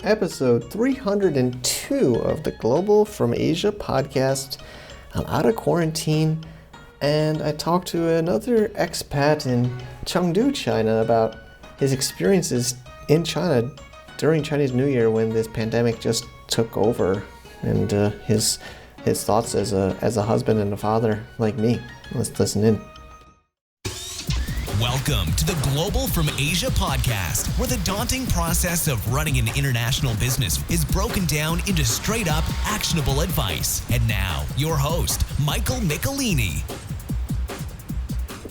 episode 302 of the Global from Asia podcast. I'm out of quarantine, and I talked to another expat in Chengdu, China, about his experiences in China during Chinese New Year when this pandemic just took over, and his thoughts as a husband and a father like me. Let's listen in. Welcome to the Global from Asia podcast, where the daunting process of running an international business is broken down into straight-up, actionable advice. And now, your host, Michael Michelini.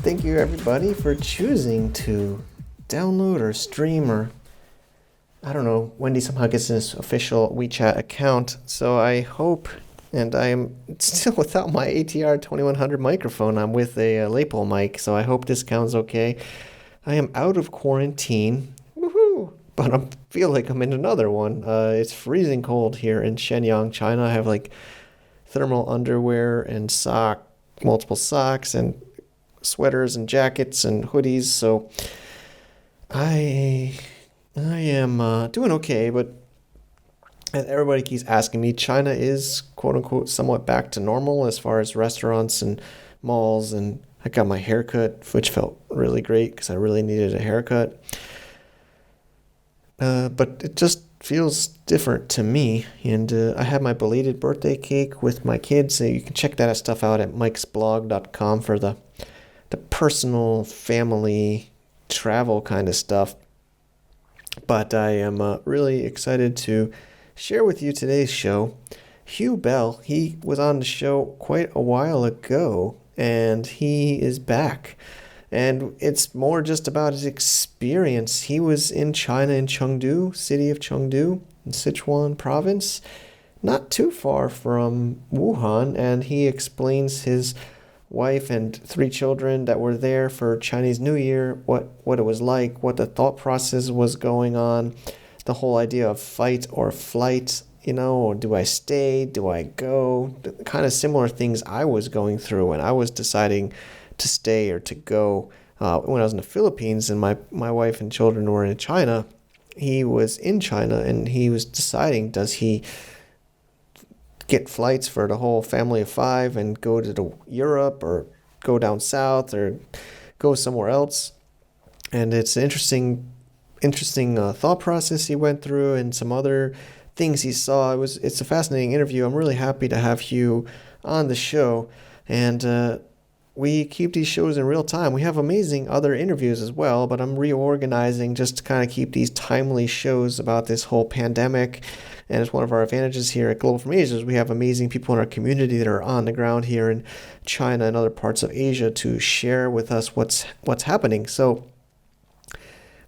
Thank you, everybody, for choosing to download or stream or, I don't know, Wendy somehow gets this official WeChat account, so I hope, and I am still without my ATR 2100 microphone. I'm with a lapel mic, so I hope this sounds okay. I am out of quarantine, woohoo! But I feel like I'm in another one. It's freezing cold here in Shenyang, China. I have like thermal underwear and multiple socks and sweaters and jackets and hoodies. So I am doing okay, but everybody keeps asking me, China is quote unquote somewhat back to normal as far as restaurants and malls, and I got my haircut, which felt really great because I really needed a haircut. But it just feels different to me, and I had my belated birthday cake with my kids, so you can check that stuff out at mikesblog.com for the personal family travel kind of stuff. But I am really excited to share with you today's show. Hugh Bell, he was on the show quite a while ago, and he is back. And it's more just about his experience. He was in China, in Chengdu, city of Chengdu, in Sichuan province, not too far from Wuhan, and he explains his wife and 3 children that were there for Chinese New Year, what it was like, what the thought process was going on, the whole idea of fight or flight, or do I stay, do I go, the kind of similar things I was going through when I was deciding to stay or to go. When I was in the Philippines and my wife and children were in China, he was in China and he was deciding, does he get flights for the whole family of 5 and go to Europe or go down south or go somewhere else. And it's an interesting thought process he went through and some other things he saw. It's a fascinating interview. I'm really happy to have Hugh on the show, and we keep these shows in real time. We have amazing other interviews as well, but I'm reorganizing just to kind of keep these timely shows about this whole pandemic. And it's one of our advantages here at Global from Asia is we have amazing people in our community that are on the ground here in China and other parts of Asia to share with us what's happening. So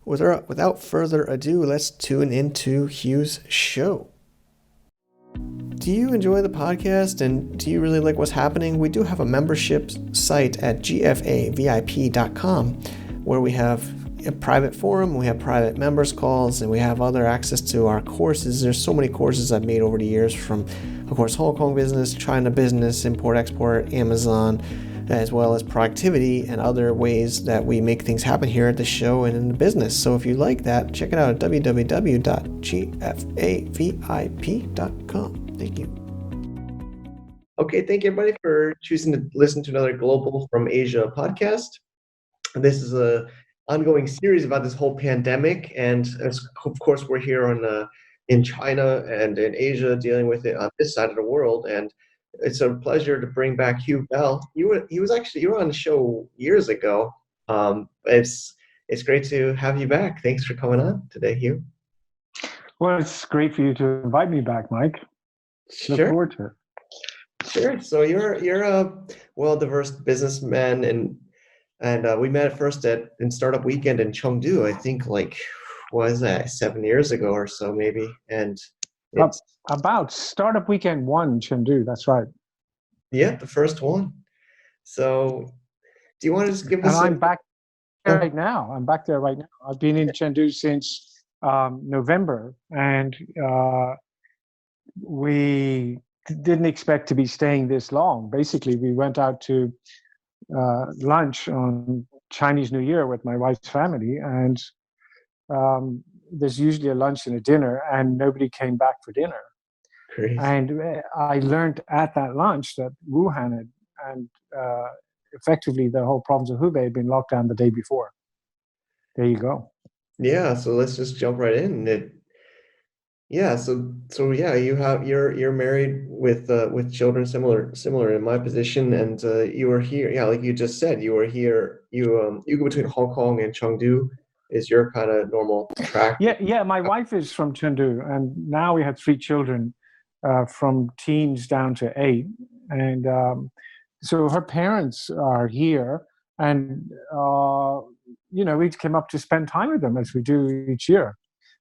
without further ado, let's tune into Hugh's show. Do you enjoy the podcast and do you really like what's happening? We do have a membership site at gfavip.com where we have a private forum, we have private members calls, and we have other access to our courses. There's so many courses I've made over the years from, of course, Hong Kong business, China business, import-export, Amazon, as well as productivity and other ways that we make things happen here at the show and in the business. So if you like that, check it out at www.gfavip.com. Thank you. Okay, thank you everybody for choosing to listen to another Global from Asia podcast. This is a ongoing series about this whole pandemic, and of course we're here in China and in Asia dealing with it on this side of the world, and it's a pleasure to bring back Hugh Bell. You were on the show years ago. It's great to have you back. Thanks for coming on today, Hugh. Well, it's great for you to invite me back, Mike. Look forward to it. Sure. So you're a well-diverse businessman, and we met at first in Startup Weekend in Chengdu. I think what was that, 7 years ago or so, maybe. And it's about Startup Weekend 1, Chengdu. That's right. Yeah, the first one. So, do you want to just give us? And I'm back there right now. I've been in Chengdu since November, and we didn't expect to be staying this long. Basically, we went out to lunch on Chinese New Year with my wife's family, and there's usually a lunch and a dinner, and nobody came back for dinner. Crazy. And I learned at that lunch that Wuhan and effectively the whole province of Hubei had been locked down the day before. There you go. Yeah, so let's just jump right in. Yeah, so yeah, you're married with children similar in my position, and you were here. Yeah, like you just said, you were here. You go between Hong Kong and Chengdu is your kind of normal track. Yeah. My wife is from Chengdu, and now we have 3 children, from teens down to 8, and so her parents are here, and we came up to spend time with them as we do each year,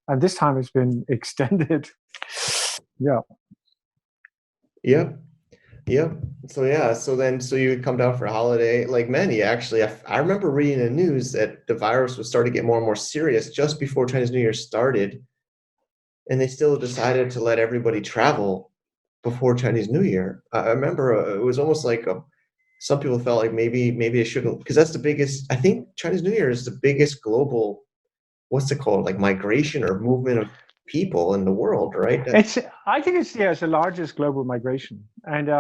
and this time it's been extended. Yeah. Yep, yep. So yeah, so you would come down for a holiday, like many actually. I remember reading in the news that the virus was starting to get more and more serious just before Chinese New Year started, and they still decided to let everybody travel before Chinese New Year. I remember it was almost like some people felt like maybe it shouldn't, because that's the biggest. I think Chinese New Year is the biggest global, what's it called, like migration or movement of people in the world, right? I think it's the largest global migration, and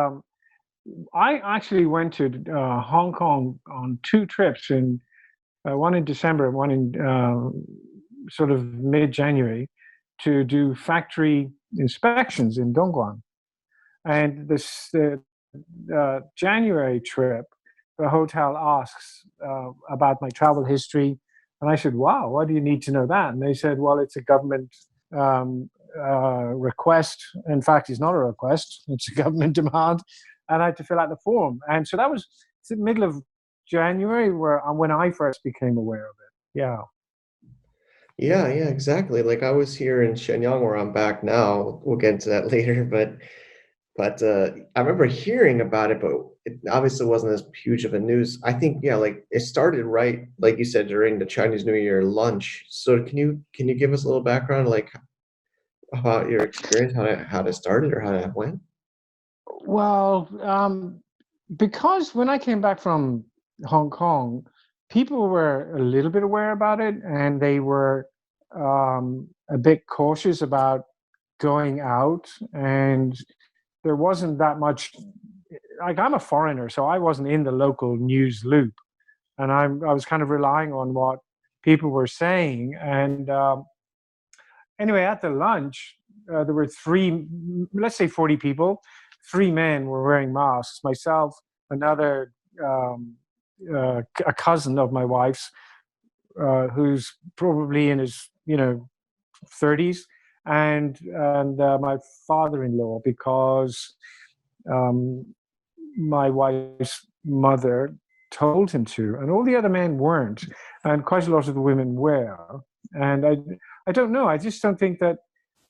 I actually went to Hong Kong on 2 trips, in one in December, one in sort of mid-January, to do factory inspections in Dongguan. And the January trip, the hotel asks about my travel history, and I said, "Wow, why do you need to know that?" And they said, "Well, it's a government request. In fact, it's not a request; it's a government demand." And I had to fill out the form. And so that was the middle of January, when I first became aware of it. Yeah. Yeah, exactly. Like I was here in Shenyang where I'm back now. We'll get into that later, but I remember hearing about it, but it obviously wasn't as huge of a news. I think, yeah, like it started right, like you said, during the Chinese New Year lunch. So can you give us a little background, like about your experience, how it started or how it went? Well, because when I came back from Hong Kong, people were a little bit aware about it, and they were a bit cautious about going out, and there wasn't that much. Like, I'm a foreigner, so I wasn't in the local news loop, and I was kind of relying on what people were saying. And anyway, at the lunch, there were 3, let's say 40 people. 3 men were wearing masks. Myself, another, a cousin of my wife's, who's probably in his 30s, and my father-in-law, because my wife's mother told him to, and all the other men weren't, and quite a lot of the women were. And I don't know. I just don't think that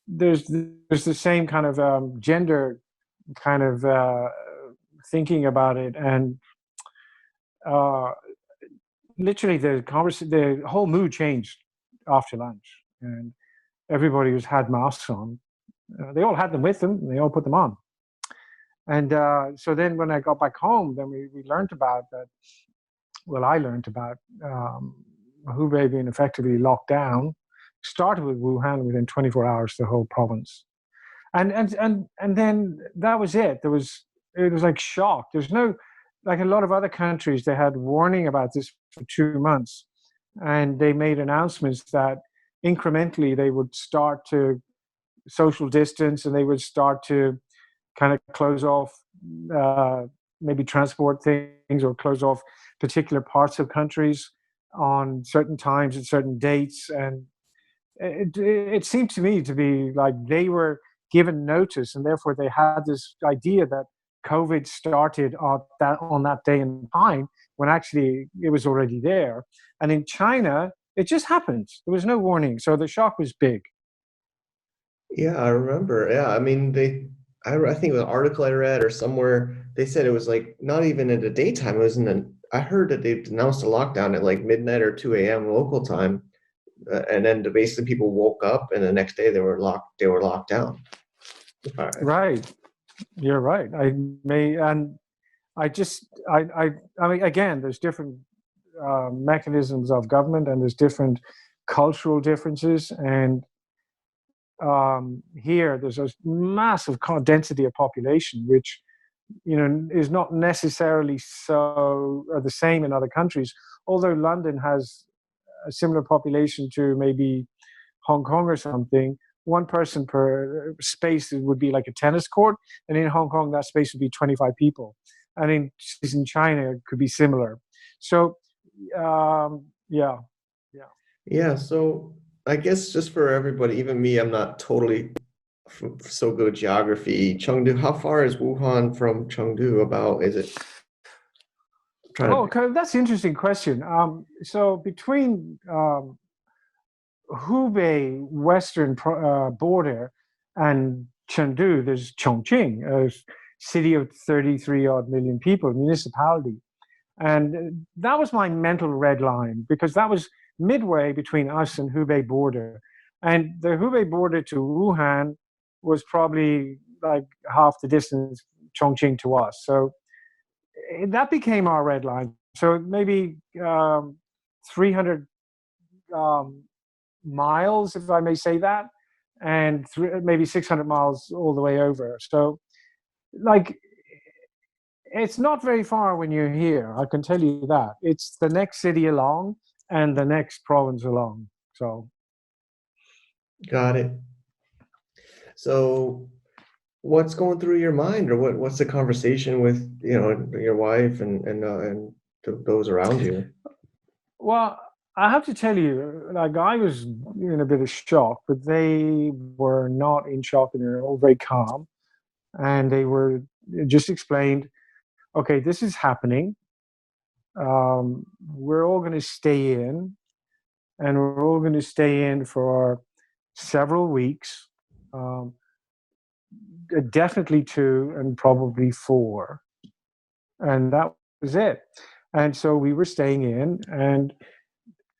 there's the same kind of gender kind of thinking about it, and uh, literally the whole mood changed after lunch, and everybody had masks on. They all had them with them, and they all put them on. And so then when I got back home, then we learned about that. Well, I learned about Hubei being effectively locked down. Started with Wuhan, within 24 hours, the whole province. And then that was it. It was like shock. There's no, like a lot of other countries, they had warning about this for 2 months, and they made announcements that incrementally they would start to social distance, and they would start to kind of close off maybe transport things, or close off particular parts of countries on certain times and certain dates. And it seemed to me to be like they were given notice, and therefore they had this idea that COVID started on that day and time, when actually it was already there. And in China, it just happened. There was no warning, so the shock was big. Yeah, I remember. Yeah, I mean, I think it was an article I read or somewhere, they said it was like not even in the daytime. It was I heard that they announced a lockdown at like midnight or 2 a.m. local time. And then basically people woke up and the next day they were locked down. Right. You're right. I mean, again, there's different mechanisms of government, and there's different cultural differences. And here there's a massive density of population, which is not necessarily the same in other countries. Although London has a similar population to maybe Hong Kong or something, one person per space would be like a tennis court, and in Hong Kong that space would be 25 people, and in China it could be similar. So yeah. Yeah, so I guess just for everybody, even me, I'm not totally so good at geography. Chengdu, how far is Wuhan from Chengdu? About is it? Trying to. Okay, that's an interesting question. So between Hubei western border and Chengdu, there's Chongqing, a city of 33 odd million people, municipality. And that was my mental red line, because that was midway between us and Hubei border. And the Hubei border to Wuhan was probably like half the distance Chongqing to us. So that became our red line. So maybe 300 miles, if I may say that, and maybe 600 miles all the way over. So, like, it's not very far when you're here, I can tell you that. It's the next city along and the next province along. So, Got it. So, what's going through your mind, or what's the conversation with your wife and those around you? well, I have to tell you, like, I was in a bit of shock, but they were not in shock, and they're all very calm. And they were just explained, okay, this is happening. We're all going to stay in, and we're all going to stay in for several weeks, definitely 2 and probably 4. And that was it. And so we were staying in, and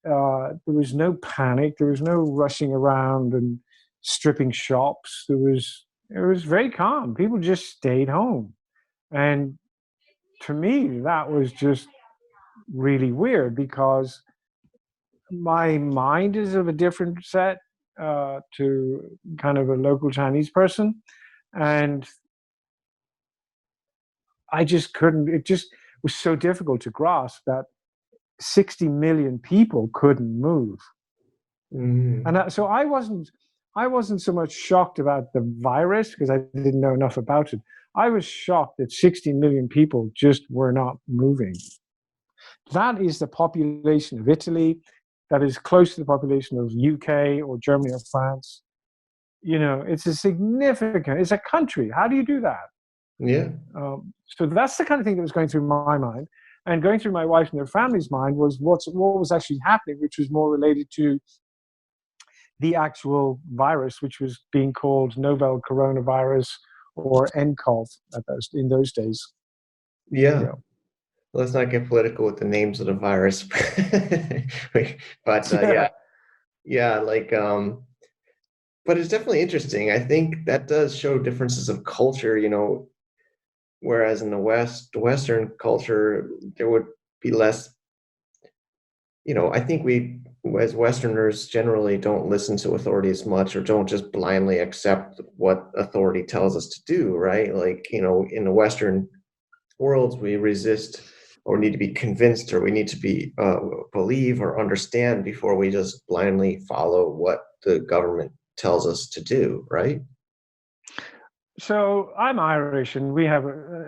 there was no panic. There was no rushing around and stripping shops. It was very calm. People just stayed home. And to me, that was just really weird, because my mind is of a different set to kind of a local Chinese person. And I just couldn't, it just was so difficult to grasp that 60 million people couldn't move. Mm. And so I wasn't so much shocked about the virus, because I didn't know enough about it. I was shocked that 60 million people just were not moving. That is the population of Italy. That is close to the population of UK or Germany or France. It's it's a country. How do you do that? Yeah. So that's the kind of thing that was going through my mind. And going through my wife and their family's mind was what was actually happening, which was more related to the actual virus, which was being called novel coronavirus, or nCoV in those days. Yeah. Let's not get political with the names of the virus. But yeah, like but it's definitely interesting. I think that does show differences of culture, whereas in the Western culture, there would be less, I think we as Westerners generally don't listen to authority as much, or don't just blindly accept what authority tells us to do, right? Like, in the Western worlds, we resist, or need to be convinced, or we need to be believe or understand before we just blindly follow what the government tells us to do, right? So I'm Irish, and we have,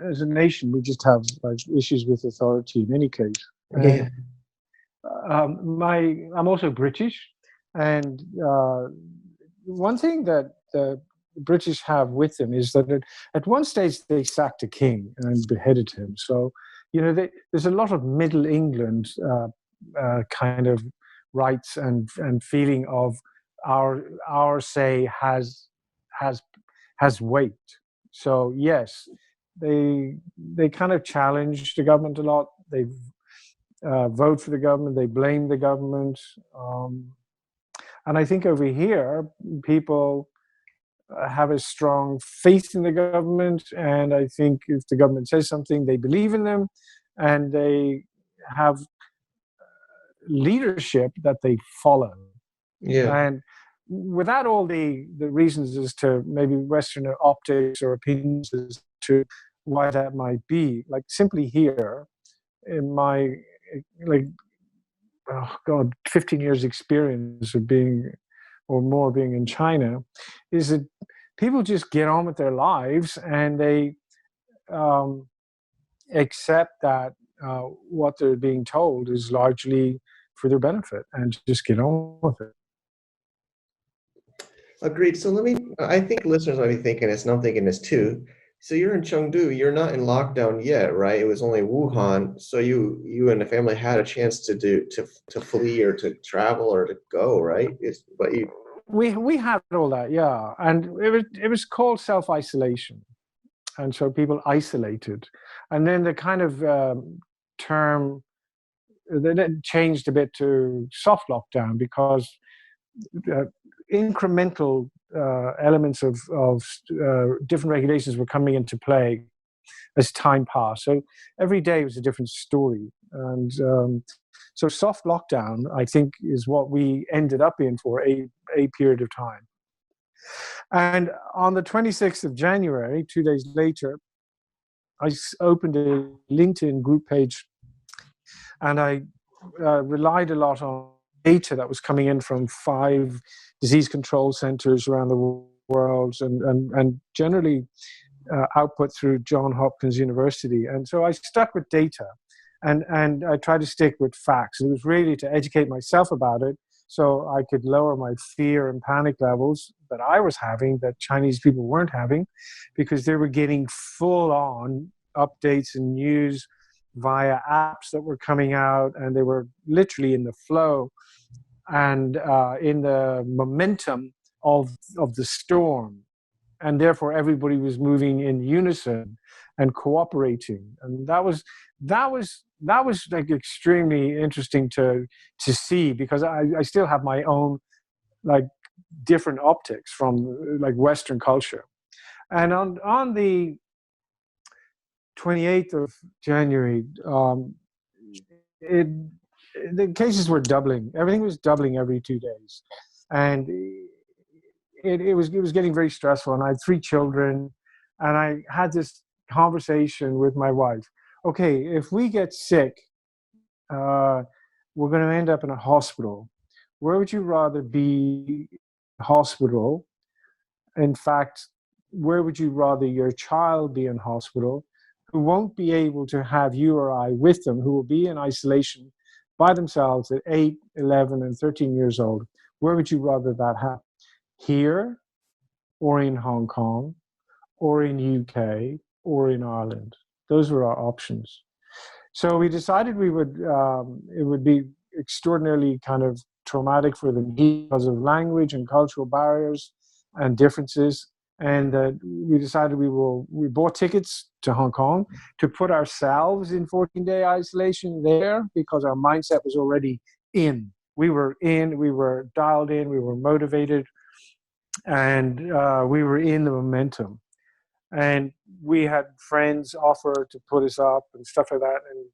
as a nation, we just have like issues with authority in any case. Yeah. I'm also British, and one thing that the British have with them is that at one stage they sacked a king and beheaded him. So, there's a lot of Middle England kind of rights and feeling of our say has weight. So yes, they kind of challenge the government a lot. They vote for the government. They blame the government. And I think over here, people have a strong faith in the government. And I think if the government says something, they believe in them. And they have leadership that they follow. Yeah. And without all the reasons as to maybe Western optics or opinions as to why that might be, like simply here in my, like, oh God, 15 years experience of being or more being in China, is that people just get on with their lives and they um, accept that what they're being told is largely for their benefit and just get on with it. Agreed. So I think listeners might be thinking this, and I'm thinking this too. So you're in Chengdu, you're not in lockdown yet, right? It was only Wuhan. So you and the family had a chance to flee or to travel or to go, right? But you, We had all that, yeah, and it was called self-isolation, and so people isolated, and then the kind of term then changed a bit to soft lockdown because uh, incremental elements of different regulations were coming into play as time passed. So every day was a different story, and so soft lockdown, I think, is what we ended up in for a period of time. And on the 26th of January, 2 days later, I opened a LinkedIn group page, and I relied a lot on data that was coming in from 5 disease control centers around the world, and generally output through Johns Hopkins University. And so I stuck with data, and I tried to stick with facts. It was really to educate myself about it so I could lower my fear and panic levels that I was having, that Chinese people weren't having, because they were getting full on updates and news via apps that were coming out, and they were literally in the flow and in the momentum of the storm, and therefore everybody was moving in unison and cooperating, and that was like extremely interesting to see, because I still have my own like different optics from like Western culture. And on the 28th of January, it the cases were doubling. Everything was doubling every 2 days, and it was getting very stressful. And I had 3 children, and I had this conversation with my wife. Okay, if we get sick, we're going to end up in a hospital. Where would you rather be? Hospital? In fact, where would you rather your child be in hospital, who won't be able to have you or I with them, who will be in isolation by themselves at 8, 11, and 13 years old? Where would you rather that happen? Here, or in Hong Kong, or in UK, or in Ireland? Those were our options. So we decided it would be extraordinarily kind of traumatic for them because of language and cultural barriers and differences. And we decided we bought tickets to Hong Kong to put ourselves in 14-day isolation there, because our mindset was already in. We were dialed in, we were motivated, and we were in the momentum. And we had friends offer to put us up and stuff like that. And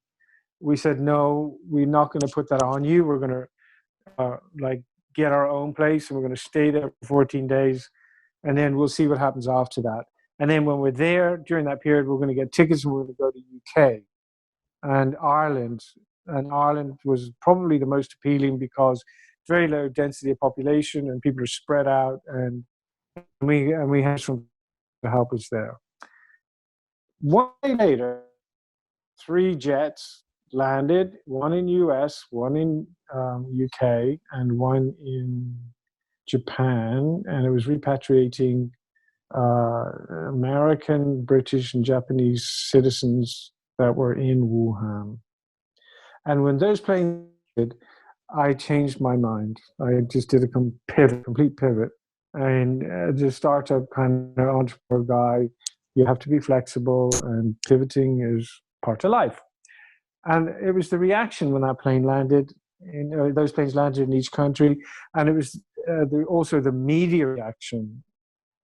we said, no, we're not going to put that on you. We're going to like get our own place, and we're going to stay there for 14 days. And then we'll see what happens after that. And then when we're there during that period, we're going to get tickets and we're going to go to UK and Ireland. And Ireland was probably the most appealing because very low density of population and people are spread out. And we had some to help us there. 1 day later, 3 jets landed, one in US, one in UK, and one in Japan, and it was repatriating American, British, and Japanese citizens that were in Wuhan. And when those planes did, I changed my mind. I just did a complete pivot. And as a startup kind of entrepreneur guy, you have to be flexible, and pivoting is part of life. And it was the reaction when that plane landed. Those planes landed in each country, and it was also the media reaction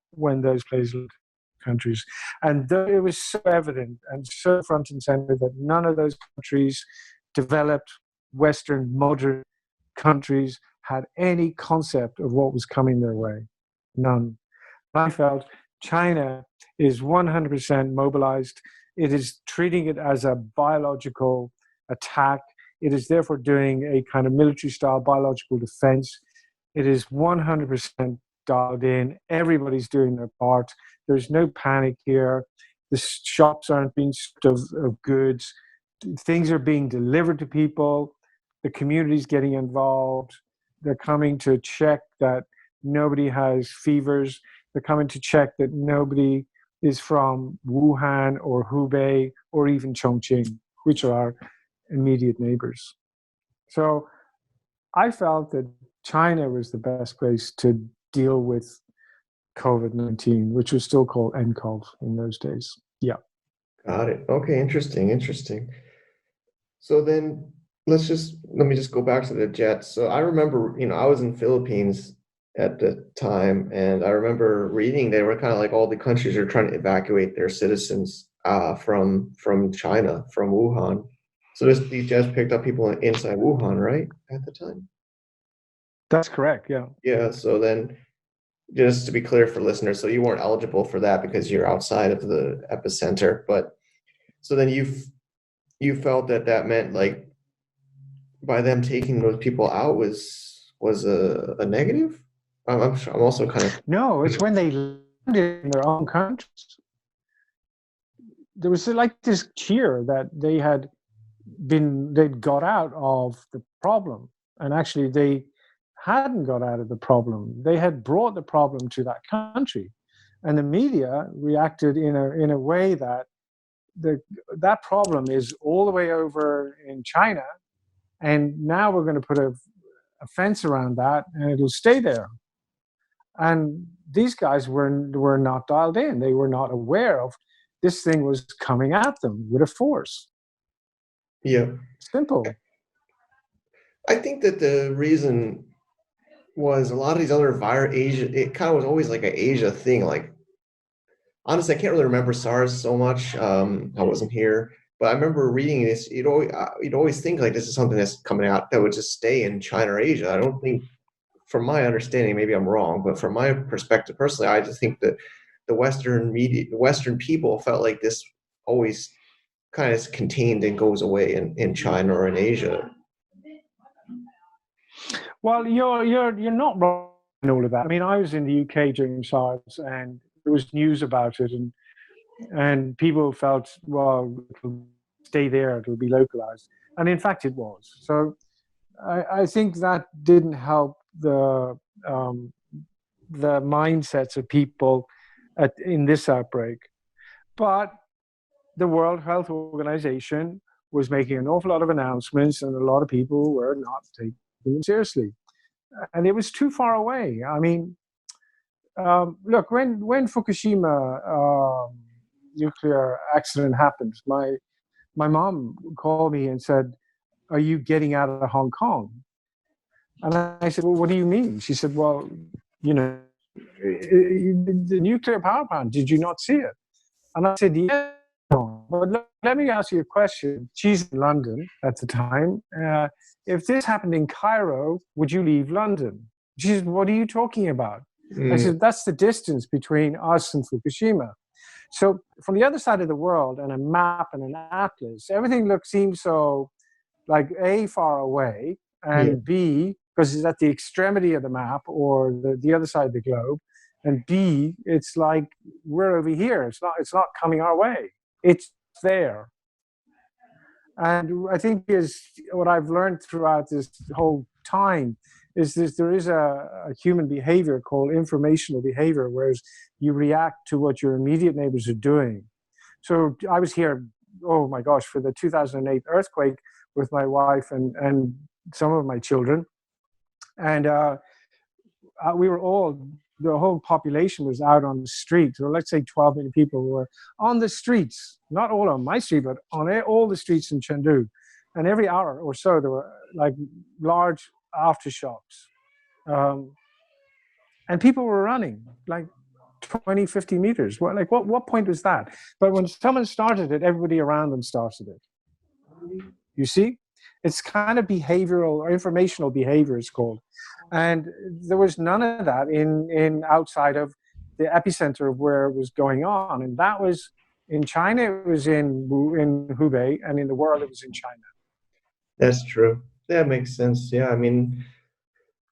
when those planes landed in countries. And it was so evident and so front and center that none of those countries, developed Western modern countries, had any concept of what was coming their way. None. I felt China is 100% mobilized. It is treating it as a biological attack. It is therefore doing a kind of military-style biological defense. It is 100% dialed in. Everybody's doing their part. There's no panic here. The shops aren't being stripped of goods. Things are being delivered to people. The community's getting involved. They're coming to check that nobody has fevers. They're coming to check that nobody is from Wuhan or Hubei or even Chongqing, which are our immediate neighbors. So I felt that China was the best place to deal with COVID-19, which was still called nCoV in those days. Yeah. Got it. Okay, interesting. So then let me just go back to the jets. So I remember, I was in Philippines at the time, and I remember reading they were kind of like all the countries are trying to evacuate their citizens from China, from Wuhan. So these jets picked up people inside Wuhan, right, at the time? That's correct, yeah. Yeah, so then just to be clear for listeners, so you weren't eligible for that because you're outside of the epicenter, but so then you felt that meant like by them taking those people out was a negative? I'm also kind of No, it's when they landed in their own countries. There was like this cheer that they'd got out of the problem, and actually they hadn't got out of the problem. They had brought the problem to that country, and the media reacted in a way that that problem is all the way over in China, and now we're going to put a fence around that, and it'll stay there. And these guys were not dialed in. They were not aware of this thing was coming at them with a force. Yeah. Simple. I think that the reason was a lot of these other Asia, it kind of was always like an Asia thing. Like, honestly, I can't really remember SARS so much. I wasn't here, but I remember reading this. You'd always think like this is something that's coming out that would just stay in China or Asia. I don't think, from my understanding, maybe I'm wrong, but from my perspective personally, I just think that the Western media, the Western people felt like this always kind of contained and goes away in China or in Asia. Well, you're not wrong in all of that. I mean, I was in the UK during SARS, and there was news about it, and people felt, well, it'll stay there, it'll be localized, and in fact, it was. So, I think that didn't help the mindsets of people in this outbreak, but the World Health Organization was making an awful lot of announcements, and a lot of people were not taking it seriously, and it was too far away. I mean, look, when Fukushima nuclear accident happened, my mom called me and said, "Are you getting out of Hong Kong?" And I said, "Well, what do you mean?" She said, "Well, the nuclear power plant, did you not see it?" And I said, "Yeah, but let me ask you a question." She's in London at the time. If this happened in Cairo, would you leave London? She said, "What are you talking about?" I said, "That's the distance between us and Fukushima." So from the other side of the world, and a map and an atlas, everything seems so like A, far away, and B, because it's at the extremity of the map or the other side of the globe, and B, it's like we're over here. It's not coming our way. It's there. And I think is what I've learned throughout this whole time is there is a human behavior called informational behavior, whereas you react to what your immediate neighbors are doing. So I was here, oh my gosh, for the 2008 earthquake with my wife and some of my children. And we were the whole population was out on the street. So let's say 12 million people were on the streets, not all on my street, but on all the streets in Chengdu. And every hour or so, there were like large aftershocks. And people were running like 20, 50 meters. Well, like what point was that? But when someone started it, everybody around them started it. You see? It's kind of behavioral or informational behavior, it's called. And there was none of that in outside of the epicenter of where it was going on. And that was in China, it was in Hubei, and in the world, it was in China. That's true. That makes sense. Yeah, I mean,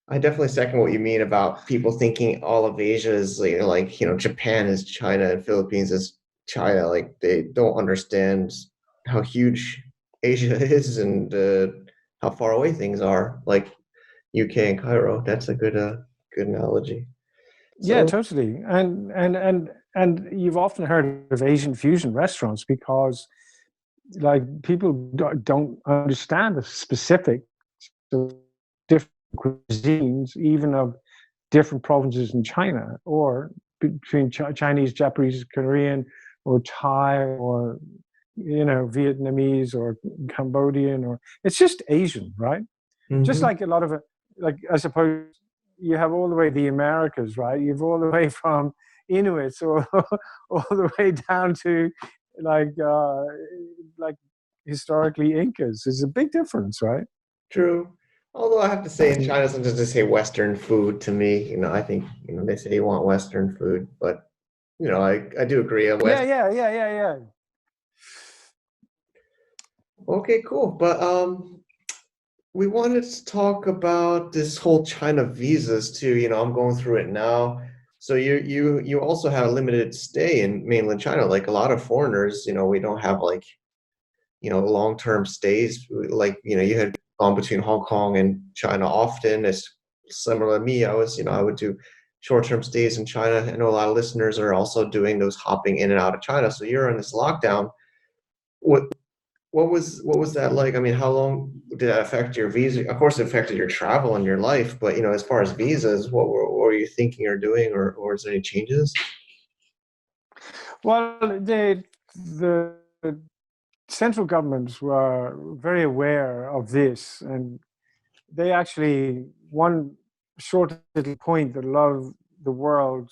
I definitely second what you mean about people thinking all of Asia is Japan is China and Philippines is China. Like they don't understand how huge Asia is and how far away things are. Like UK and Cairo. That's a good analogy. Yeah, So totally. And you've often heard of Asian fusion restaurants because like people don't understand the specifics of different cuisines, even of different provinces in China, or between Chinese, Japanese, Korean, or Thai, or Vietnamese, or Cambodian, or it's just Asian, right? Just mhm. like a lot of it, like I suppose you have all the way the Americas, right? You've all the way from Inuits or all the way down to like uh, like historically Incas. There's a big difference, right? True. Although I have to say in China sometimes they say Western food to me. I think, they say you want Western food, but I do agree. A Yeah, West. yeah. Okay, cool. But we wanted to talk about this whole China visas too. I'm going through it now. So you also have a limited stay in mainland China. Like a lot of foreigners, we don't have like, long-term stays. Like, you had gone between Hong Kong and China often. It's similar to me. I would do short-term stays in China. I know a lot of listeners are also doing those hopping in and out of China. So you're in this lockdown. What what was that like? I mean, how long did that affect your visa? Of course, it affected your travel and your life, but as far as visas, what were you thinking or doing, or is there any changes? Well, the central governments were very aware of this, and they actually one short little point that a lot of the world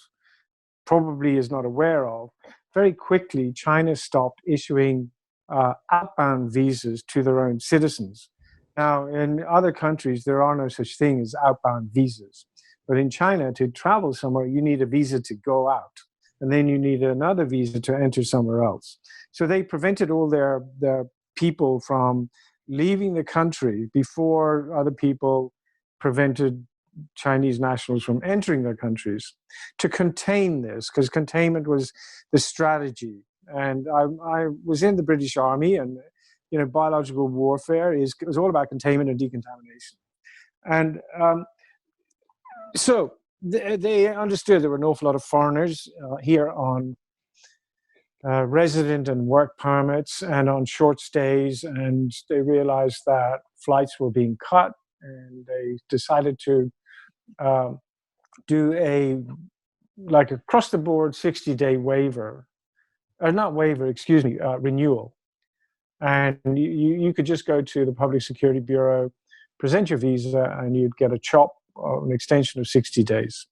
probably is not aware of. Very quickly, China stopped issuing outbound visas to their own citizens. Now, in other countries, there are no such thing as outbound visas. But in China, to travel somewhere, you need a visa to go out. And then you need another visa to enter somewhere else. So they prevented all their people from leaving the country before other people prevented Chinese nationals from entering their countries to contain this, because containment was the strategy. And I was in the British Army, and biological warfare is all about containment and decontamination. And so they understood there were an awful lot of foreigners here on resident and work permits and on short stays, and they realized that flights were being cut, and they decided to do a like across the board 60-day waiver, or not waiver, excuse me, renewal. And you could just go to the Public Security Bureau, present your visa, and you'd get a chop or an extension of 60 days.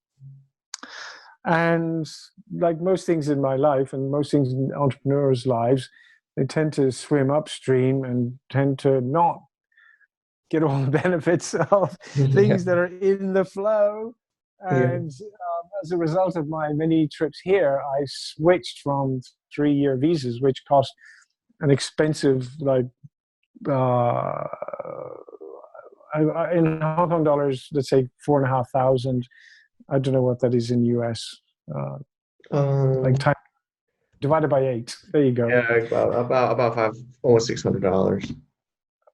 And like most things in my life and most things in entrepreneurs' lives, they tend to swim upstream and tend to not get all the benefits of Yeah, things that are in the flow. yeah. And as a result of my many trips here, I switched from 3-year visas, which cost an expensive, like, in Hong Kong dollars, let's say 4,500. I don't know what that is in US. Like Um, time divided by 8. There you go. yeah, about five, almost $600.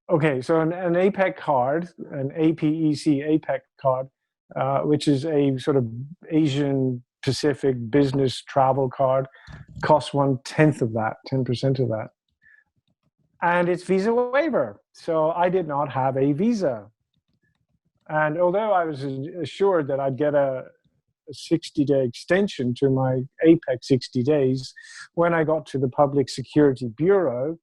Okay, so an APEC card, an APEC card, which is a sort of Asian Pacific business travel card, costs 1/10 of that, 10% of that. And it's visa waiver. So I did not have a visa. And although I was assured that I'd get a 60-day extension to my APEC 60 days, when I got to the Public Security Bureau,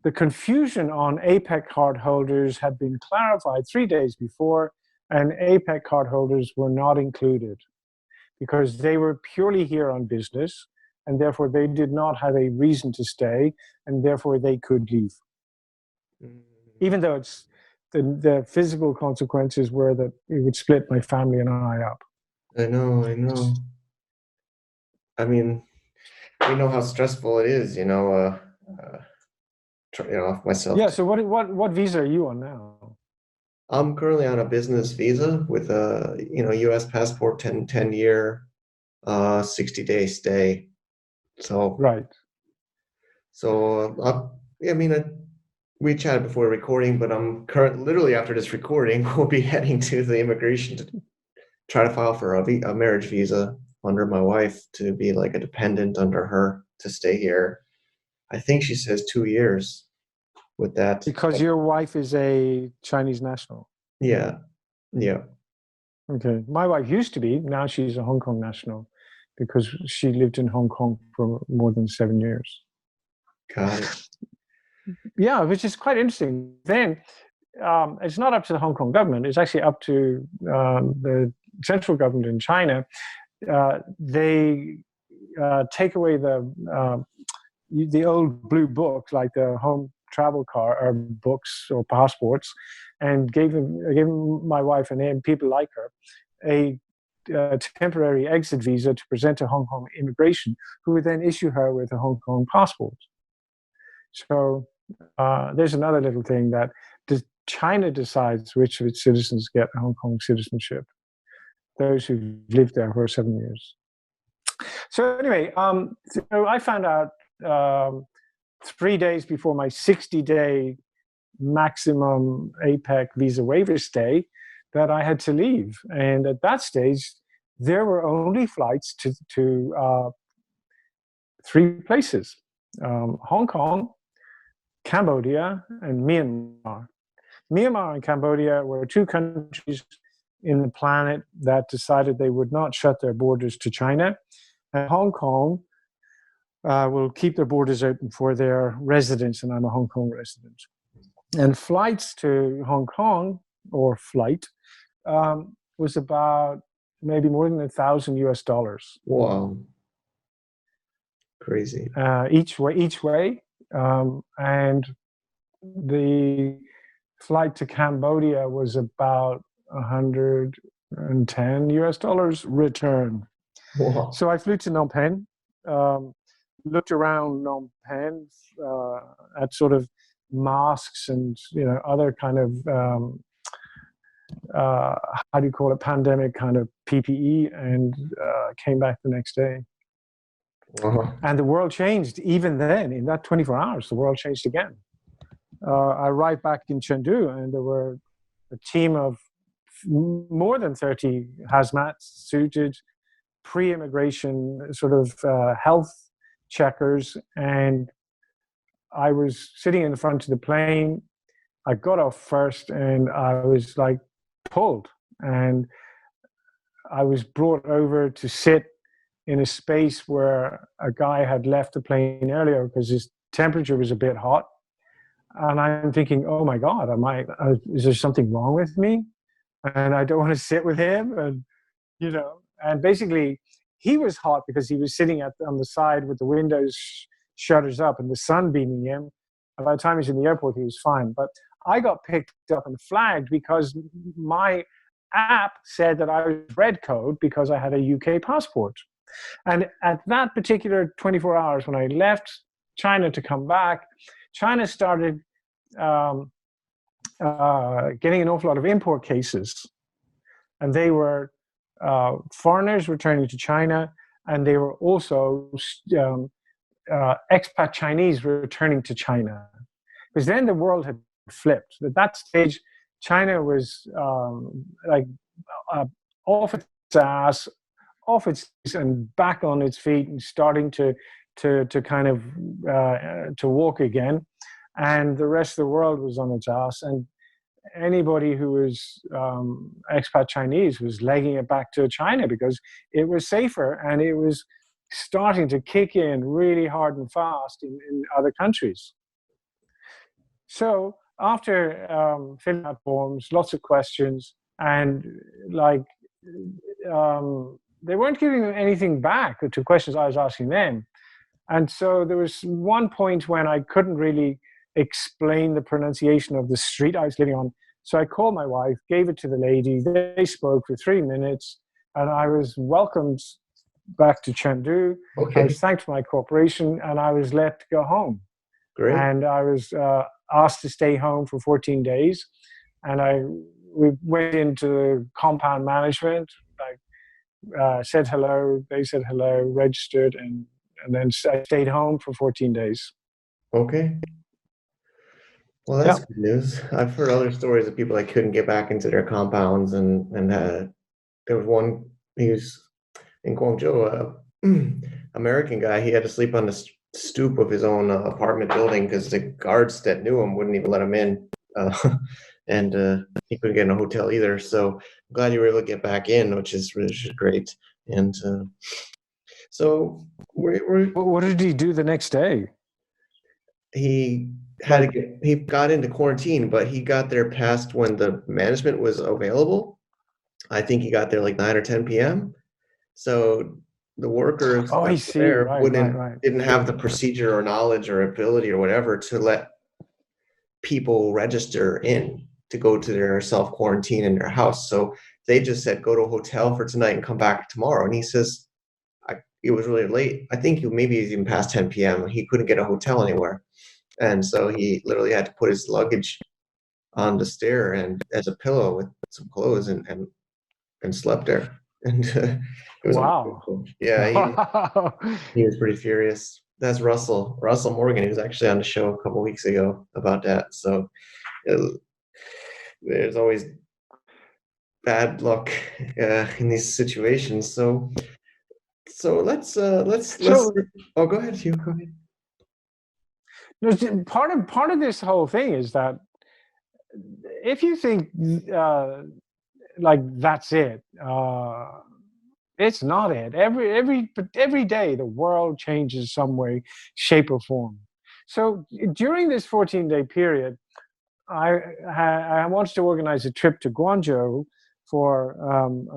the confusion on APEC card holders had been clarified 3 days before, and APEC card holders were not included because they were purely here on business, and therefore they did not have a reason to stay, and therefore they could leave. even though it's the physical consequences were that it would split my family and I up. I know, I know. I mean, we know how stressful it is, myself. Yeah. So what visa are you on now? I'm currently on a business visa with a, U.S. passport, 10 year, 60-day stay. So, Right. I mean, we chatted before recording, but I'm literally after this recording, we'll be heading to the immigration to try to file for a marriage visa under my wife to be like a dependent under her to stay here. I think she says 2 years with that. Because your wife is a Chinese national. Yeah. Yeah. Okay. My wife used to be. Now she's a Hong Kong national because she lived in Hong Kong for more than 7 years. Got it. Yeah, which is quite interesting. Then it's not up to the Hong Kong government. It's actually up to the central government in China. They take away the old blue book, like the home travel car or books or passports, and gave my wife and people like her a temporary exit visa to present to Hong Kong immigration, who would then issue her with a Hong Kong passport. So there's another little thing that China decides which of its citizens get Hong Kong citizenship, those who've lived there for 7 years. So anyway, so I found out 3 days before my 60-day maximum APEC visa waiver stay that I had to leave. And at that stage, there were only flights to 3 places, Hong Kong, Cambodia, and Myanmar. Myanmar and Cambodia were 2 countries in the planet that decided they would not shut their borders to China. And Hong Kong will keep their borders open for their residents, and I'm a Hong Kong resident. And flights to Hong Kong, or flight, was about maybe more than $1,000 US. Wow. Crazy. Each way. And the flight to Cambodia was about $110 US return. Wow. So I flew to Phnom Penh, looked around Phnom Penh at sort of masks and other kind of how do you call it, pandemic kind of PPE, and came back the next day. Uh-huh. And the world changed even then. In that 24 hours, the world changed again. I arrived back in Chengdu, and there were a team of more than 30 hazmat suited pre-immigration sort of health checkers, and I was sitting in the front of the plane. I got off first, and I was like pulled, and I was brought over to sit in a space where a guy had left the plane earlier because his temperature was a bit hot. And I'm thinking, oh my God, is there something wrong with me? And I don't want to sit with him. And, and basically he was hot because he was sitting on the side with the windows shutters up and the sun beaming him. And by the time he was in the airport, he was fine. But I got picked up and flagged because my app said that I was red code because I had a UK passport. And at that particular 24 hours, when I left China to come back, China started getting an awful lot of import cases. And they were foreigners returning to China, and they were also expat Chinese returning to China. Because then the world had flipped. At that stage, China was off its ass, and back on its feet, and starting to kind of to walk again, and the rest of the world was on its ass, and anybody who was expat Chinese was legging it back to China because it was safer, and it was starting to kick in really hard and fast in other countries. So after filling out forms, lots of questions, and they weren't giving anything back to questions I was asking them. And so there was one point when I couldn't really explain the pronunciation of the street I was living on. So I called my wife, gave it to the lady. They spoke for 3 minutes, and I was welcomed back to Chengdu. I Okay, was thanked for my cooperation, and I was let go home. great. And I was asked to stay home for 14 days. And we went into compound management. I said hello, they said hello, registered, and then I stayed home for 14 days. Okay. Well, that's Yeah. good news. I've heard other stories of people that couldn't get back into their compounds, and there was one. He was in Guangzhou, American guy. He had to sleep on the stoop of his own apartment building because the guards that knew him wouldn't even let him in, and he couldn't get in a hotel either. So I'm glad you were able to get back in, which is really great. And so What did he do the next day? he he got into quarantine, but he got there past when the management was available. I think he got there like 9 or 10 p.m. So the workers Oh, that I were see. there Right, right, right. didn't have the procedure or knowledge or ability or whatever to let people register in to go to their self quarantine in their house. So they just said, go to a hotel for tonight and come back tomorrow. And he says, it was really late. I think maybe even past 10 p.m. He couldn't get a hotel anywhere. And so he literally had to put his luggage on the stair and as a pillow with some clothes and slept there. And it was Wow. unbelievable. Yeah, Wow. he was pretty furious. That's Russell Morgan. He was actually on the show a couple weeks ago about that. So there's always bad luck in these situations. So let's So oh, go ahead, Hugh. Go ahead. part of this whole thing is that if you think like that's it, it's not it. Every day the world changes some way, shape, or form. So during this 14-day period, I wanted to organize a trip to Guangzhou for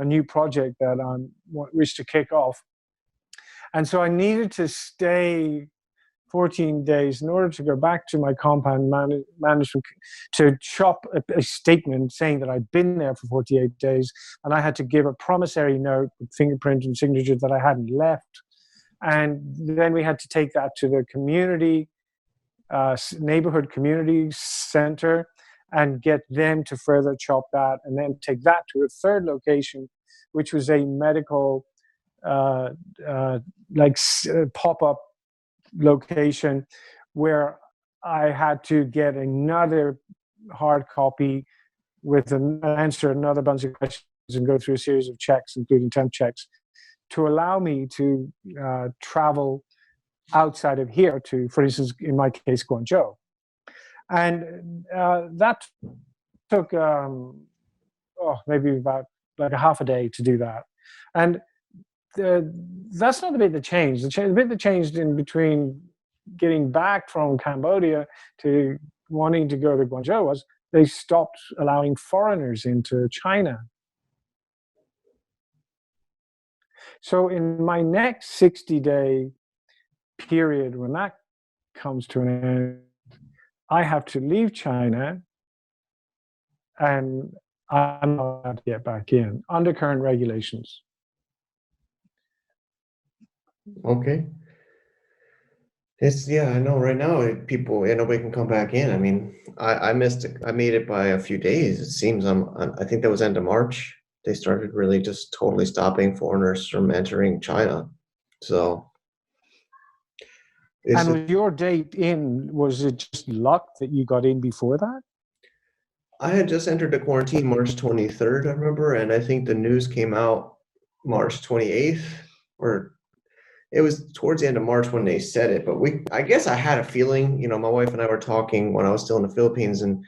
a new project that I wish to kick off, and so I needed to stay 14 days in order to go back to my compound management to chop a statement saying that I'd been there for 48 days, and I had to give a promissory note with fingerprint and signature that I hadn't left. And then we had to take that to the community, neighborhood community center, and get them to further chop that, and then take that to a third location, which was a medical pop-up location where I had to get another hard copy with an answer another bunch of questions and go through a series of checks, including temp checks, to allow me to travel outside of here to, for instance, in my case, Guangzhou. And that took maybe about like a half a day to do that. And that's not the bit that changed. The bit that changed in between getting back from Cambodia to wanting to go to Guangzhou was they stopped allowing foreigners into China. So in my next 60-day period, when that comes to an end, I have to leave China, and I'm not allowed to get back in under current regulations. Okay. I know right now people, nobody can come back in. I mean, I missed it. I made it by a few days. It seems I think that was end of March. They started really just totally stopping foreigners from entering China. So And with your date in, was it just luck that you got in before that? I had just entered the quarantine March 23rd, I remember, and I think the news came out March 28th, or it was towards the end of March when they said it. But I guess I had a feeling, my wife and I were talking when I was still in the Philippines, and,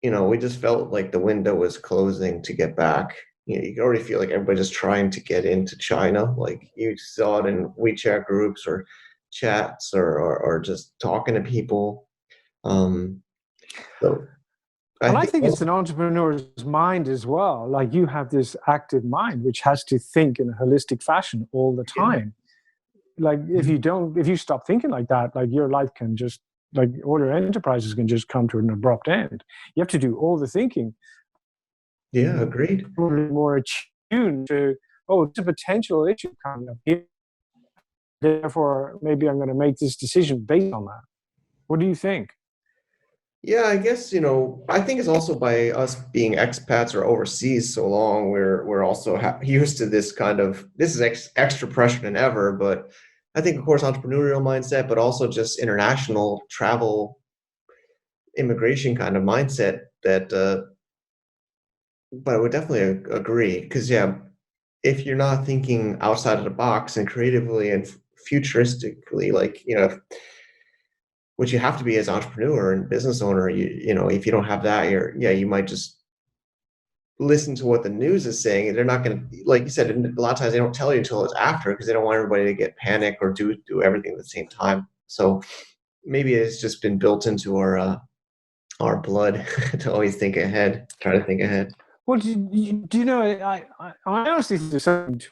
we just felt like the window was closing to get back. You could already feel like everybody's just trying to get into China. Like you saw it in WeChat groups or chats or just talking to people. So And I think think it's an entrepreneur's mind as well. Like you have this active mind, which has to think in a holistic fashion all the time. Like if you stop thinking like that, like your life can just like all your enterprises can just come to an abrupt end. You have to do all the thinking. Yeah, agreed. More attuned to, oh, it's a potential issue coming up here. Therefore, maybe I'm going to make this decision based on that. What do you think? Yeah, I guess, I think it's also by us being expats or overseas so long, we're also used to this this is extra pressure than ever. But I think, of course, entrepreneurial mindset, but also just international travel, immigration kind of mindset but I would definitely agree because, yeah, if you're not thinking outside of the box and creatively and futuristically, like, which you have to be as entrepreneur and business owner, if you don't have that, you might just listen to what the news is saying. And they're not going to, like you said, a lot of times they don't tell you until it's after because they don't want everybody to get panic or do everything at the same time. So maybe it's just been built into our blood to always think ahead, try to think ahead. Well, do you know, I honestly think there's something to,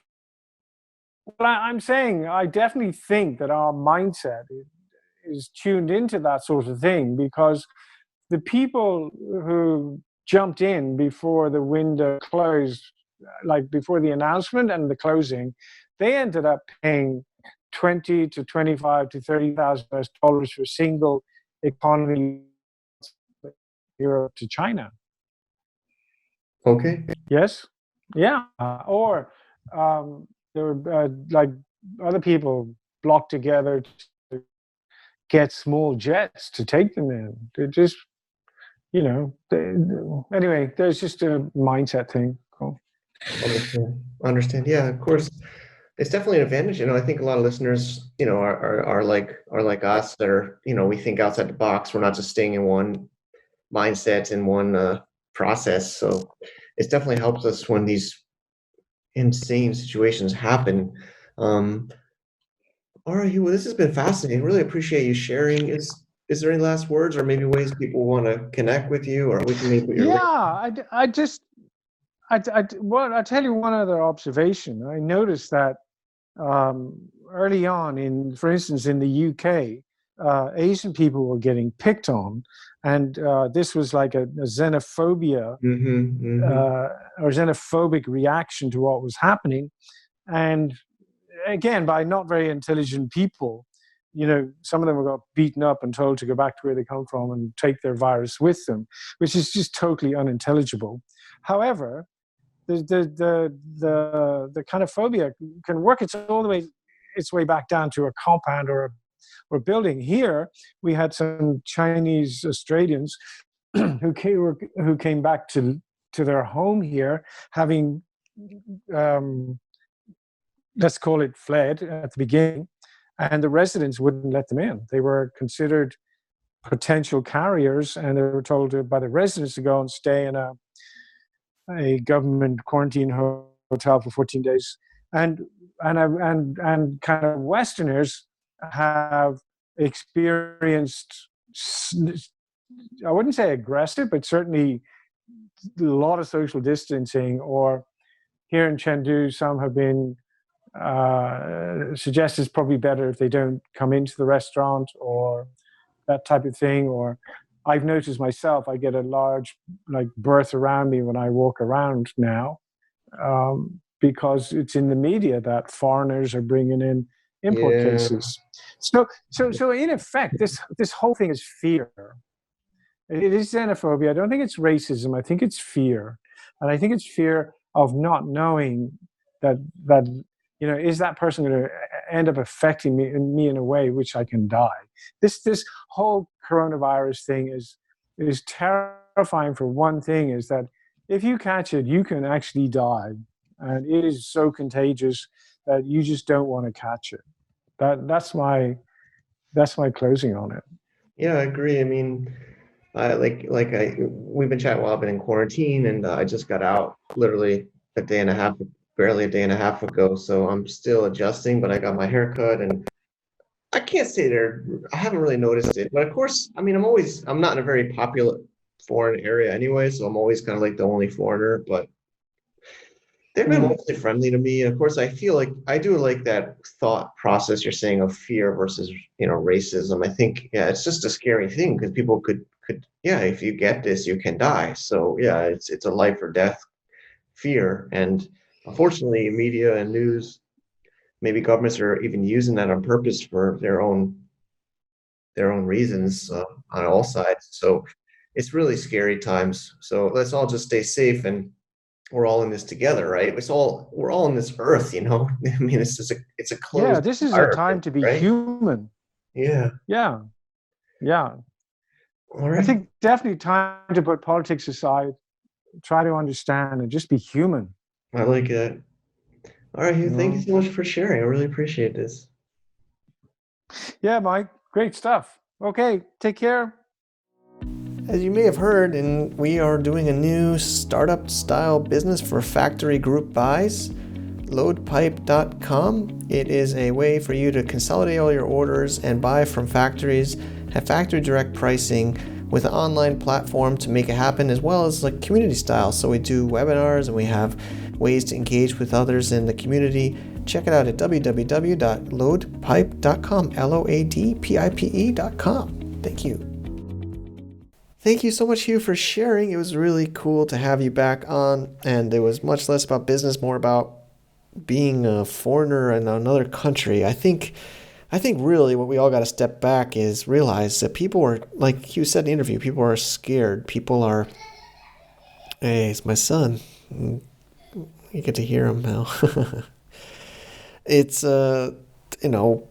well, I'm saying I definitely think that our mindset is tuned into that sort of thing, because the people who jumped in before the window closed, like before the announcement and the closing, they ended up paying 20 to 25 to $30,000 for single economy Europe to China. Okay. Yes. Yeah. Or there were like other people blocked together to get small jets to take them in. They're just, anyway, there's just a mindset thing. Cool. Understand. Yeah, of course. It's definitely an advantage. I think a lot of listeners, are like us that are, we think outside the box. We're not just staying in one mindset and one process. So it definitely helps us when these insane situations happen. All right, Hugh, well, this has been fascinating. Really appreciate you sharing. Is there any last words or maybe ways people want to connect with you, or we can maybe put your link? Well, I'll tell you one other observation. I noticed that early on, for instance, in the UK, Asian people were getting picked on, and this was like a xenophobia or xenophobic reaction to what was happening. And again, by not very intelligent people. Some of them got beaten up and told to go back to where they come from and take their virus with them, which is just totally unintelligible. However, the kind of phobia can work its way back down to a compound or a building. Here, we had some Chinese Australians who came back to their home here, having let's call it fled at the beginning, and the residents wouldn't let them in. They were considered potential carriers, and they were told by the residents to go and stay in a government quarantine hotel for 14 days. And kind of Westerners have experienced, I wouldn't say aggressive, but certainly a lot of social distancing. Or here in Chengdu, some have been suggest it's probably better if they don't come into the restaurant or that type of thing. Or I've noticed myself, I get a large berth around me when I walk around now, because it's in the media that foreigners are bringing in import cases. So in effect, this whole thing is fear. It is xenophobia. I don't think it's racism. I think it's fear, and I think it's fear of not knowing that is that person going to end up affecting me in a way which I can die? This whole coronavirus thing is terrifying. For one thing, is that if you catch it, you can actually die, and it is so contagious that you just don't want to catch it. That's my closing on it. Yeah, I agree. I mean, we've been chatting while I've been in quarantine, and I just got out literally barely a day and a half ago. So I'm still adjusting, but I got my hair cut, and I can't say I haven't really noticed it. But of course, I mean, I'm not in a very popular foreign area anyway, so I'm always kind of like the only foreigner. But They've been Mm. mostly friendly to me. Of course, I feel like I do like that thought process you're saying of fear versus, racism. I think, yeah, it's just a scary thing because people yeah, if you get this, you can die. So yeah, it's a life or death fear. And unfortunately, media and news, maybe governments are even using that on purpose for their own reasons on all sides. So it's really scary times. So let's all just stay safe and we're all in this together, right? We're all on this earth, I mean, it's a Yeah, closed this is a time environment, to be right? human. Yeah. Yeah, yeah. All I right. think definitely time to put politics aside, try to understand, and just be human. I like that. All right, Hugh, You thank you know? so much for sharing. I really appreciate this. Yeah, Mike. Great stuff. Okay, take care. As you may have heard, and we are doing a new startup style business for factory group buys, loadpipe.com. It is a way for you to consolidate all your orders and buy from factories, have factory direct pricing with an online platform to make it happen, as well as like community style. So we do webinars and we have ways to engage with others in the community. Check it out at www.loadpipe.com, LOADPIPE.com. Thank you. Thank you so much, Hugh, for sharing. It was really cool to have you back on, and it was much less about business, more about being a foreigner in another country. I think really what we all got to step back is realize that people are, like Hugh said in the interview, people are scared. People are, hey, it's my son. You get to hear him now. It's, you know,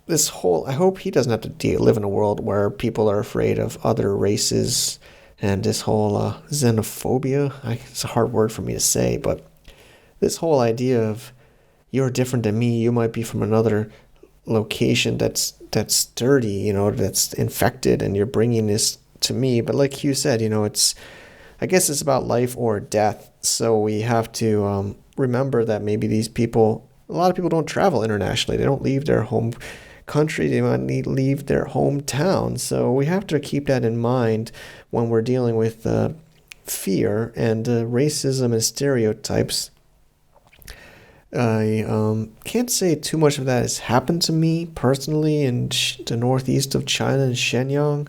this whole, I hope he doesn't have to live in a world where people are afraid of other races and this whole xenophobia. It's a hard word for me to say, but this whole idea of you're different than me, you might be from another location that's dirty, that's infected, and you're bringing this to me. But like Hugh said, I guess it's about life or death. So we have to remember that maybe a lot of people don't travel internationally. They don't leave their home country. They might need to leave their hometown. So we have to keep that in mind when we're dealing with fear and racism and stereotypes. I can't say too much of that has happened to me personally in the northeast of China in Shenyang.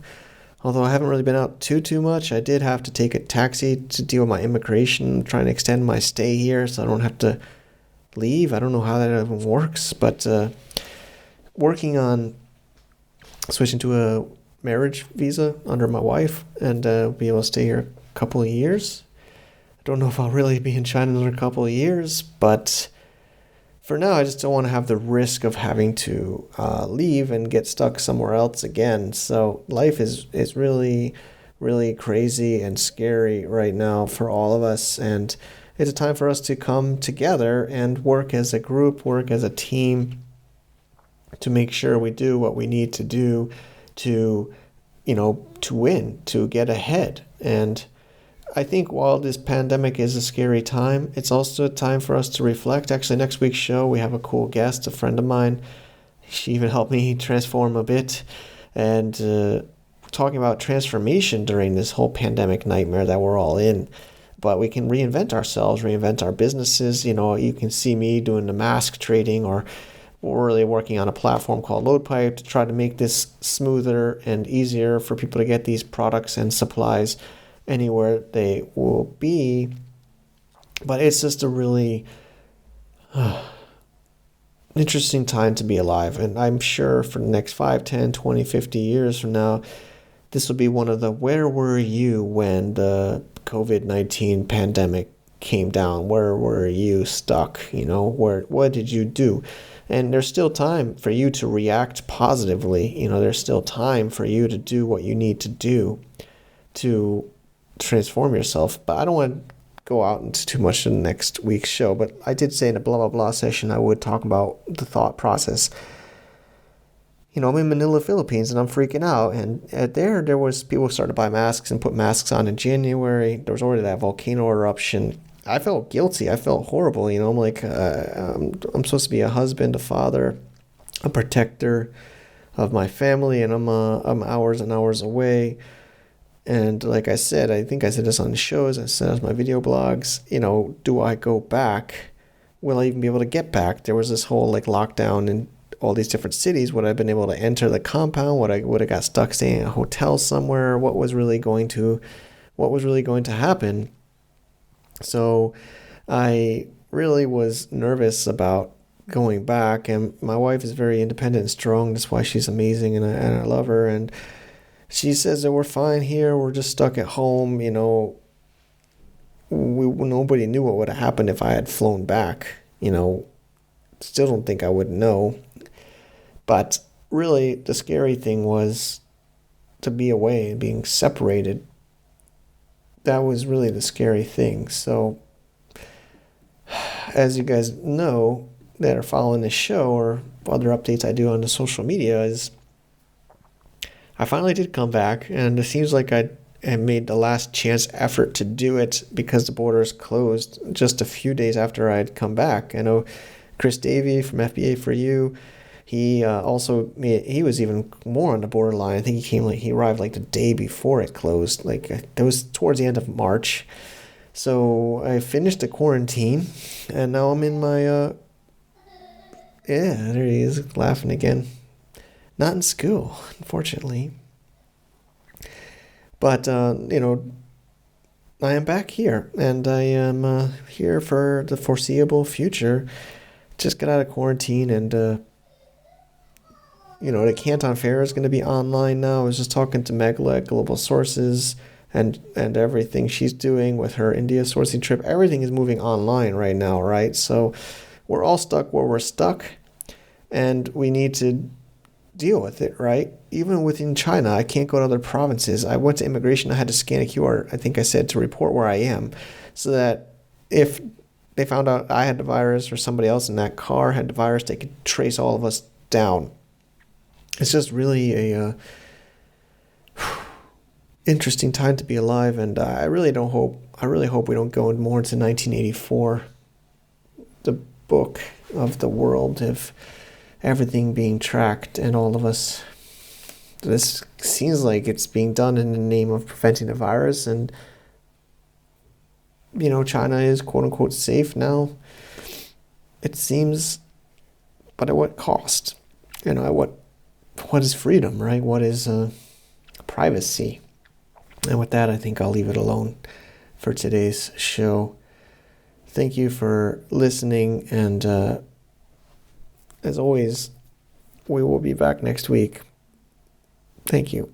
Although I haven't really been out too much, I did have to take a taxi to deal with my immigration, trying to extend my stay here so I don't have to leave. I don't know how that even works, but working on switching to a marriage visa under my wife and be able to stay here a couple of years. I don't know if I'll really be in China in a couple of years, but for now, I just don't want to have the risk of having to leave and get stuck somewhere else again. So life is really, really crazy and scary right now for all of us. And it's a time for us to come together and work as a group, work as a team to make sure we do what we need to do to, to win, to get ahead. And I think while this pandemic is a scary time, it's also a time for us to reflect. Actually, next week's show, we have a cool guest, a friend of mine. She even helped me transform a bit. And talking about transformation during this whole pandemic nightmare that we're all in. But we can reinvent ourselves, reinvent our businesses. You can see me doing the mask trading, or we're really working on a platform called LoadPipe to try to make this smoother and easier for people to get these products and supplies anywhere they will be. But it's just a really interesting time to be alive. And I'm sure for the next 5, 10, 20, 50 years from now, this will be one of the where were you when the COVID-19 pandemic came down? Where were you stuck? What did you do? And there's still time for you to react positively. There's still time for you to do what you need to do to transform yourself. But I don't want to go out into too much in the next week's show. But I did say in a blah, blah, blah session, I would talk about the thought process. I'm in Manila, Philippines, and I'm freaking out. And there was people started to buy masks and put masks on in January. There was already that volcano eruption. I felt guilty. I felt horrible. I'm like, I'm supposed to be a husband, a father, a protector of my family, and I'm hours and hours away. And like I said, I think I said this on the shows, I said it on my video blogs, do I go back? Will I even be able to get back? There was this whole like lockdown in all these different cities. Would I have been able to enter the compound? Would I got stuck staying in a hotel somewhere? What was really going to happen? So I really was nervous about going back, and my wife is very independent and strong. That's why she's amazing, and I love her. And she says that we're fine here. We're just stuck at home. Nobody knew what would have happened if I had flown back. Still don't think I would know. But really, the scary thing was to be away and being separated. That was really the scary thing. So, as you guys know that are following the show or other updates I do on the social media, is I finally did come back, and it seems like I made the last chance effort to do it because the borders closed just a few days after I'd come back. I know Chris Davey from FBA for You, he he was even more on the borderline. I think he arrived like the day before it closed. Like it was towards the end of March. So I finished the quarantine, and now I'm in my there he is laughing again. Not in school, unfortunately. But I am back here, and I am here for the foreseeable future. Just got out of quarantine, and the Canton Fair is going to be online now. I was just talking to Megla at Global Sources, and everything she's doing with her India sourcing trip. Everything is moving online right now, right? So we're all stuck where we're stuck, and we need to deal with it, right? Even within China, I can't go to other provinces. I went to immigration. I had to scan a QR, I think I said, to report where I am, so that if they found out I had the virus or somebody else in that car had the virus, they could trace all of us down. It's just really a interesting time to be alive, and I really hope we don't go more into 1984, the book of the world of everything being tracked and all of us. This seems like it's being done in the name of preventing the virus, and China is quote unquote safe now. It seems, but at what cost? What is freedom, right? What is privacy? And with that, I think I'll leave it alone for today's show. Thank you for listening, and as always, we will be back next week. Thank you.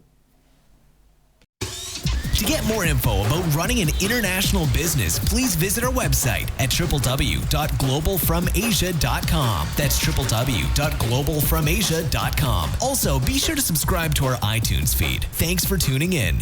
To get more info about running an international business, please visit our website at www.globalfromasia.com. That's www.globalfromasia.com. Also, be sure to subscribe to our iTunes feed. Thanks for tuning in.